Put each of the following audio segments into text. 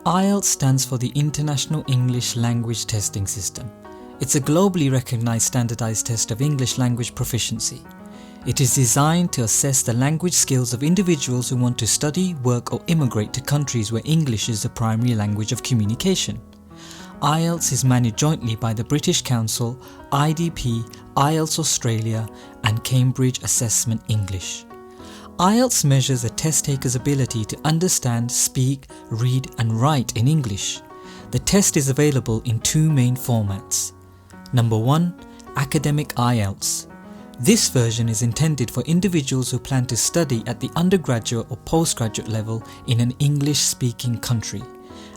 IELTS stands for the International English Language Testing System. It's a globally recognized standardized test of English language proficiency. It is designed to assess the language skills of individuals who want to study, work or immigrate to countries where English is the primary language of communication. IELTS is managed jointly by the British Council, IDP, IELTS Australia and Cambridge Assessment English. IELTS measures a test taker's ability to understand, speak, read and write in English. The test is available in two main formats. Number 1. Academic IELTS. This version is intended for individuals who plan to study at the undergraduate or postgraduate level in an English-speaking country.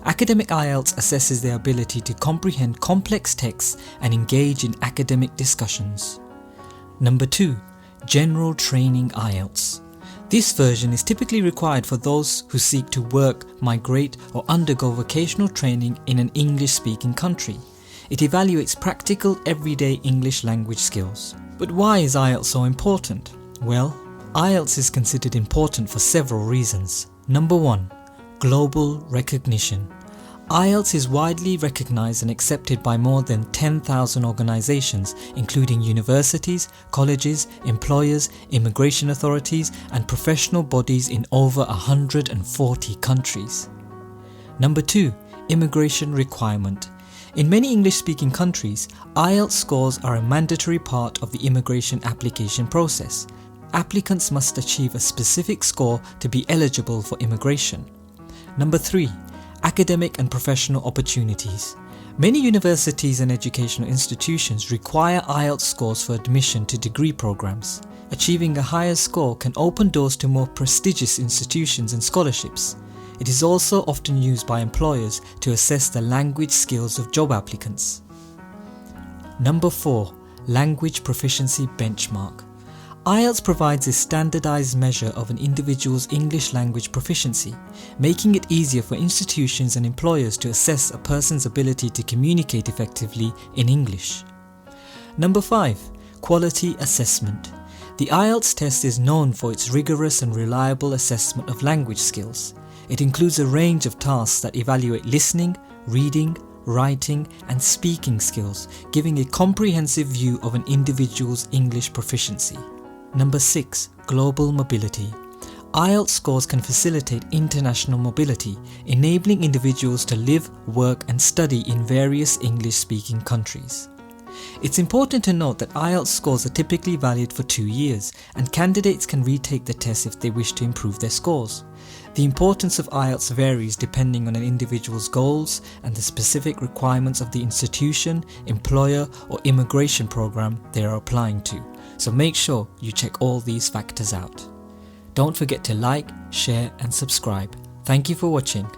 Academic IELTS assesses their ability to comprehend complex texts and engage in academic discussions. Number 2. General Training IELTS. This version is typically required for those who seek to work, migrate or undergo vocational training in an English-speaking country. It evaluates practical, everyday English language skills. But why is IELTS so important? Well, IELTS is considered important for several reasons. Number 1. Global recognition. IELTS is widely recognized and accepted by more than 10,000 organizations, including universities, colleges, employers, immigration authorities, and professional bodies in over 140 countries. Number 2. Immigration requirement. In many English-speaking countries, IELTS scores are a mandatory part of the immigration application process. Applicants must achieve a specific score to be eligible for immigration. Number 3. Academic and professional opportunities. Many universities and educational institutions require IELTS scores for admission to degree programs. Achieving a higher score can open doors to more prestigious institutions and scholarships. It is also often used by employers to assess the language skills of job applicants. Number 4. Language Proficiency Benchmark. IELTS provides a standardized measure of an individual's English language proficiency, making it easier for institutions and employers to assess a person's ability to communicate effectively in English. Number 5. Quality Assessment. The IELTS test is known for its rigorous and reliable assessment of language skills. It includes a range of tasks that evaluate listening, reading, writing and speaking skills, giving a comprehensive view of an individual's English proficiency. Number 6. Global mobility. IELTS scores can facilitate international mobility, enabling individuals to live, work and study in various English-speaking countries. It's important to note that IELTS scores are typically valid for 2 years, and candidates can retake the test if they wish to improve their scores. The importance of IELTS varies depending on an individual's goals and the specific requirements of the institution, employer or immigration program they are applying to. So make sure you check all these factors out. Don't forget to like, share and subscribe. Thank you for watching.